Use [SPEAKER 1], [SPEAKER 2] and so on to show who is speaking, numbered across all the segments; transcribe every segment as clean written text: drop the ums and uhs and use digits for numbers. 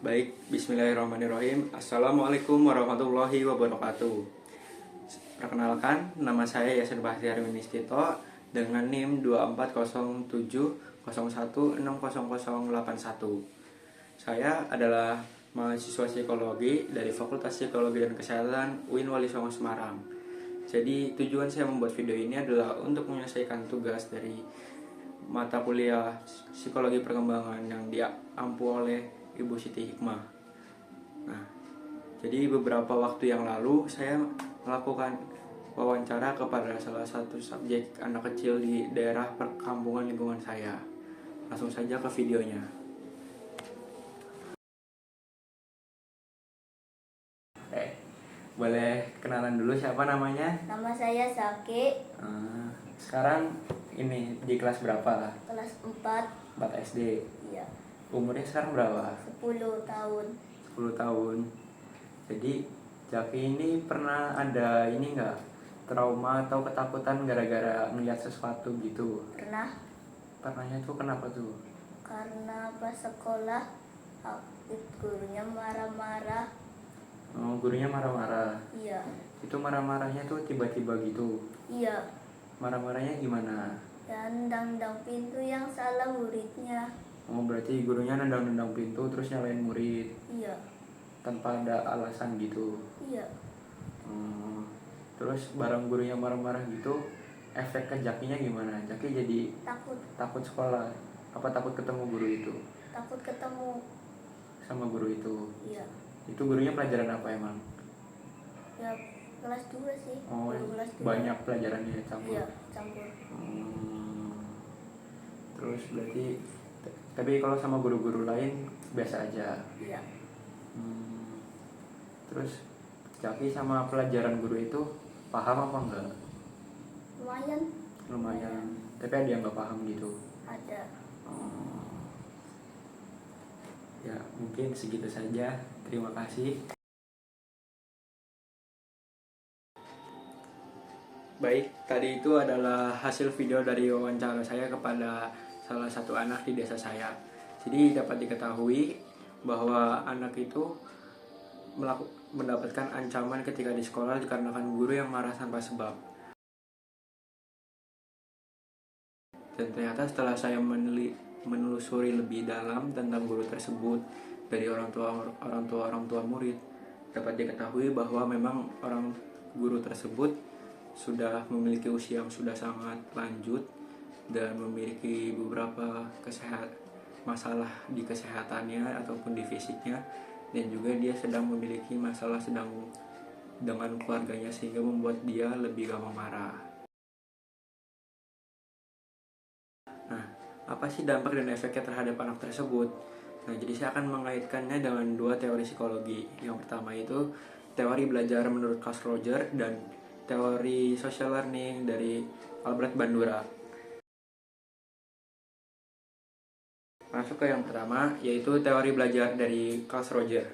[SPEAKER 1] Baik, bismillahirrahmanirrahim. Assalamualaikum warahmatullahi wabarakatuh. Perkenalkan, nama saya Yasin Bahtiar Ministito dengan NIM 240701600081. Saya adalah mahasiswa psikologi dari Fakultas Psikologi dan Kesehatan UIN Wali Songo Semarang. Jadi tujuan saya membuat video ini adalah untuk menyelesaikan tugas dari mata kuliah psikologi perkembangan yang diampu oleh Ibu Siti Hikmah. Nah, jadi beberapa waktu yang lalu saya melakukan wawancara kepada salah satu subjek anak kecil di daerah perkampungan lingkungan saya. Langsung saja ke videonya. Boleh kenalan dulu siapa namanya?
[SPEAKER 2] Nama saya Zaki.
[SPEAKER 1] Sekarang ini di kelas berapa lah?
[SPEAKER 2] Kelas 4.
[SPEAKER 1] 4 SD.
[SPEAKER 2] Iya.
[SPEAKER 1] Umurnya sekarang berapa?
[SPEAKER 2] 10 tahun.
[SPEAKER 1] 10 tahun. Jadi Zaki ini pernah ada ini enggak? Trauma atau ketakutan gara-gara melihat sesuatu gitu?
[SPEAKER 2] Pernah.
[SPEAKER 1] Pernahnya tuh kenapa tuh?
[SPEAKER 2] Karena pas sekolah gurunya marah-marah.
[SPEAKER 1] Oh, gurunya marah-marah.
[SPEAKER 2] Iya.
[SPEAKER 1] Itu marah-marahnya tuh tiba-tiba gitu?
[SPEAKER 2] Iya.
[SPEAKER 1] Marah-marahnya gimana?
[SPEAKER 2] Ya nendang-nendang pintu yang salah muridnya.
[SPEAKER 1] Oh, berarti gurunya nendang-nendang pintu terus nyalain murid?
[SPEAKER 2] Iya.
[SPEAKER 1] Tanpa ada alasan gitu?
[SPEAKER 2] Iya.
[SPEAKER 1] Terus bareng gurunya marah-marah gitu, efek ke Jakinya gimana? Jaki jadi takut sekolah? Apa takut ketemu guru itu?
[SPEAKER 2] Takut ketemu
[SPEAKER 1] Sama guru itu?
[SPEAKER 2] Iya.
[SPEAKER 1] Itu gurunya pelajaran apa emang?
[SPEAKER 2] Ya kelas 2 sih.
[SPEAKER 1] Oh,
[SPEAKER 2] kelas 2.
[SPEAKER 1] banyak pelajarannya campur?
[SPEAKER 2] Iya, campur.
[SPEAKER 1] Terus berarti, tapi kalau sama guru-guru lain biasa aja?
[SPEAKER 2] Iya.
[SPEAKER 1] Terus Jaki sama pelajaran guru itu paham apa enggak? Lumayan. Tapi ada yang nggak paham gitu?
[SPEAKER 2] Ada.
[SPEAKER 1] Ya mungkin segitu saja. Terima kasih. Baik, tadi itu adalah hasil video dari wawancara saya kepada salah satu anak di desa saya. Jadi dapat diketahui bahwa anak itu mendapatkan ancaman ketika di sekolah dikarenakan guru yang marah tanpa sebab. Dan ternyata setelah saya menelusuri lebih dalam tentang guru tersebut dari orang tua murid, dapat diketahui bahwa memang orang guru tersebut sudah memiliki usia yang sudah sangat lanjut dan memiliki beberapa masalah di kesehatannya ataupun di fisiknya, dan juga dia sedang memiliki masalah dengan keluarganya sehingga membuat dia lebih gampang marah. Nah, apa sih dampak dan efeknya terhadap anak tersebut? Nah, jadi saya akan mengaitkannya dengan dua teori psikologi. Yang pertama itu teori belajar menurut Carl Rogers dan teori social learning dari Albert Bandura. Masuk ke yang pertama, yaitu teori belajar dari Carl Rogers.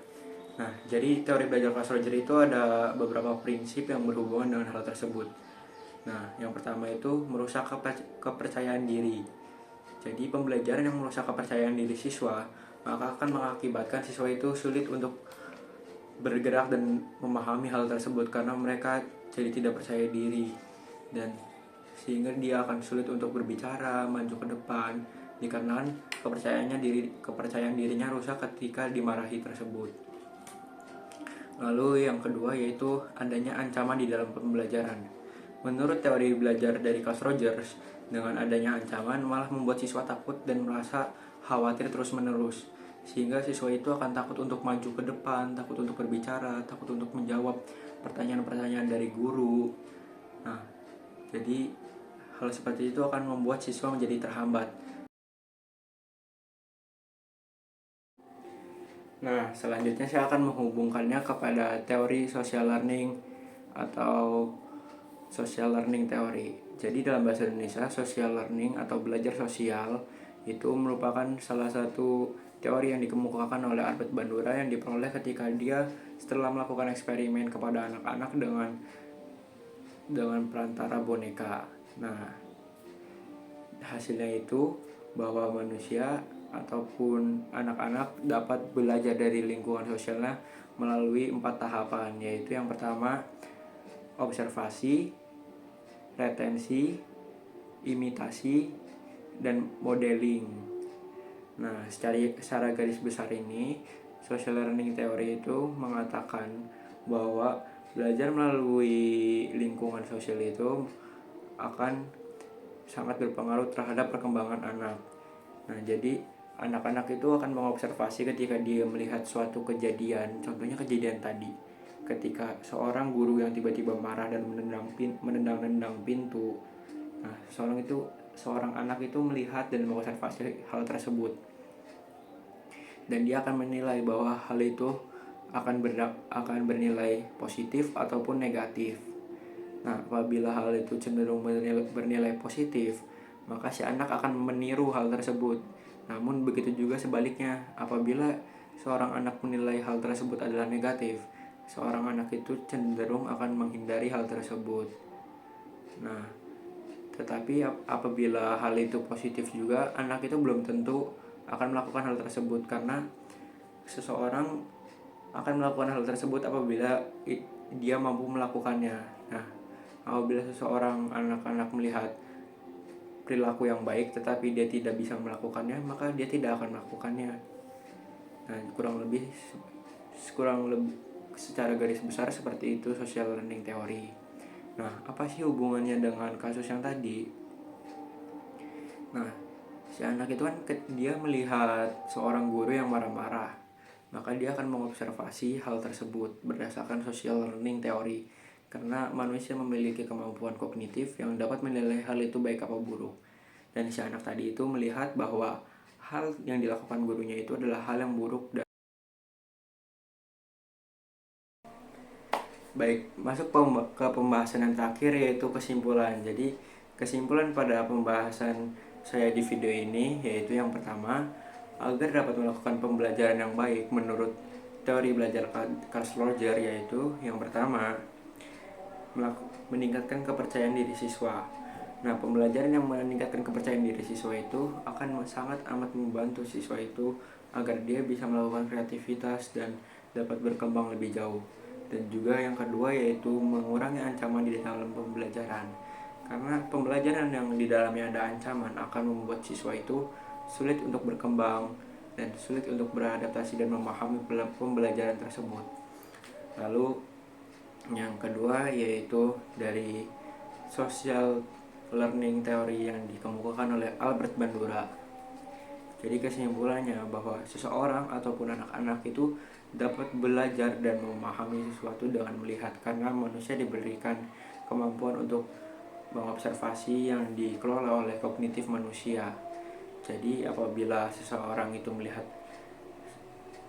[SPEAKER 1] Nah, jadi teori belajar Carl Rogers itu ada beberapa prinsip yang berhubungan dengan hal tersebut. Nah, yang pertama itu merusak kepercayaan diri. Jadi pembelajaran yang merusak kepercayaan diri siswa, maka akan mengakibatkan siswa itu sulit untuk bergerak dan memahami hal tersebut karena mereka jadi tidak percaya diri, dan sehingga dia akan sulit untuk berbicara, maju ke depan dikarenakan kepercayaan dirinya rusak ketika dimarahi tersebut. Lalu yang kedua yaitu adanya ancaman di dalam pembelajaran. Menurut teori belajar dari Carl Rogers, dengan adanya ancaman malah membuat siswa takut dan merasa khawatir terus-menerus, sehingga siswa itu akan takut untuk maju ke depan, takut untuk berbicara, takut untuk menjawab pertanyaan-pertanyaan dari guru. Nah, jadi hal seperti itu akan membuat siswa menjadi terhambat. Nah, selanjutnya saya akan menghubungkannya kepada teori social learning atau social learning teori. Jadi dalam bahasa Indonesia, social learning atau belajar sosial itu merupakan salah satu teori yang dikemukakan oleh Albert Bandura yang diperoleh ketika dia setelah melakukan eksperimen kepada anak-anak dengan perantara boneka. Nah, hasilnya itu bahwa manusia ataupun anak-anak dapat belajar dari lingkungan sosialnya melalui 4 tahapan, yaitu yang pertama observasi, retensi, imitasi, dan modeling. Nah, secara garis besar ini, social learning theory itu mengatakan bahwa belajar melalui lingkungan sosial itu akan sangat berpengaruh terhadap perkembangan anak. Nah, jadi anak-anak itu akan mengobservasi ketika dia melihat suatu kejadian, contohnya kejadian tadi, ketika seorang guru yang tiba-tiba marah dan menendang-nendang pintu. Nah, seorang anak itu melihat dan mengobservasi hal tersebut, dan dia akan menilai bahwa hal itu akan bernilai positif ataupun negatif. Nah, apabila hal itu cenderung bernilai positif, maka si anak akan meniru hal tersebut. Namun begitu juga sebaliknya, apabila seorang anak menilai hal tersebut adalah negatif, seorang anak itu cenderung akan menghindari hal tersebut. Nah, tetapi apabila hal itu positif juga, anak itu belum tentu akan melakukan hal tersebut, karena seseorang akan melakukan hal tersebut apabila dia mampu melakukannya. Nah, apabila seseorang anak-anak melihat perilaku yang baik tetapi dia tidak bisa melakukannya, maka dia tidak akan melakukannya. Nah, kurang lebih secara garis besar seperti itu social learning theory. Nah, apa sih hubungannya dengan kasus yang tadi? Nah, si anak itu kan dia melihat seorang guru yang marah-marah, maka dia akan mengobservasi hal tersebut berdasarkan social learning theory, karena manusia memiliki kemampuan kognitif yang dapat menilai hal itu baik apa buruk. Dan si anak tadi itu melihat bahwa hal yang dilakukan gurunya itu adalah hal yang buruk. Baik, masuk ke pembahasan yang terakhir, yaitu kesimpulan. Jadi kesimpulan pada pembahasan saya di video ini yaitu yang pertama, agar dapat melakukan pembelajaran yang baik menurut teori belajar Carl Roger, yaitu yang pertama, meningkatkan kepercayaan diri siswa. Nah, pembelajaran yang meningkatkan kepercayaan diri siswa itu akan sangat amat membantu siswa itu agar dia bisa melakukan kreativitas dan dapat berkembang lebih jauh. Dan juga yang kedua yaitu mengurangi ancaman di dalam pembelajaran. Karena pembelajaran yang di dalamnya ada ancaman akan membuat siswa itu sulit untuk berkembang dan sulit untuk beradaptasi dan memahami pembelajaran tersebut. Lalu yang kedua yaitu dari social learning theory yang dikemukakan oleh Albert Bandura. Jadi kesimpulannya bahwa seseorang ataupun anak-anak itu dapat belajar dan memahami sesuatu dengan melihat, karena manusia diberikan kemampuan untuk mengobservasi yang dikelola oleh kognitif manusia. Jadi apabila seseorang itu melihat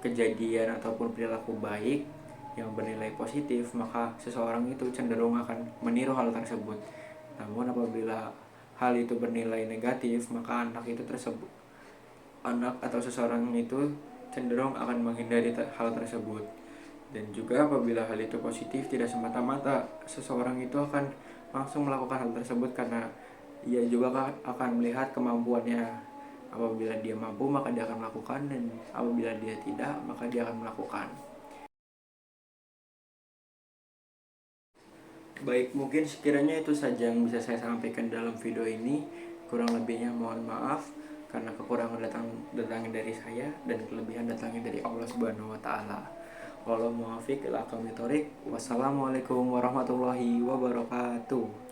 [SPEAKER 1] kejadian ataupun perilaku baik yang bernilai positif, maka seseorang itu cenderung akan meniru hal tersebut. Namun apabila hal itu bernilai negatif, maka anak atau seseorang itu cenderung akan menghindari hal tersebut. Dan juga apabila hal itu positif, tidak semata-mata seseorang itu akan langsung melakukan hal tersebut, karena ia juga akan melihat kemampuannya. Apabila dia mampu, maka dia akan melakukan, dan apabila dia tidak, maka dia akan melakukan. Baik, mungkin sekiranya itu saja yang bisa saya sampaikan dalam video ini. Kurang lebihnya mohon maaf, karena kekurangan datangnya dari saya dan kelebihan datangnya dari Allah Subhanahu wa taala. Wassalamualaikum warahmatullahi wabarakatuh.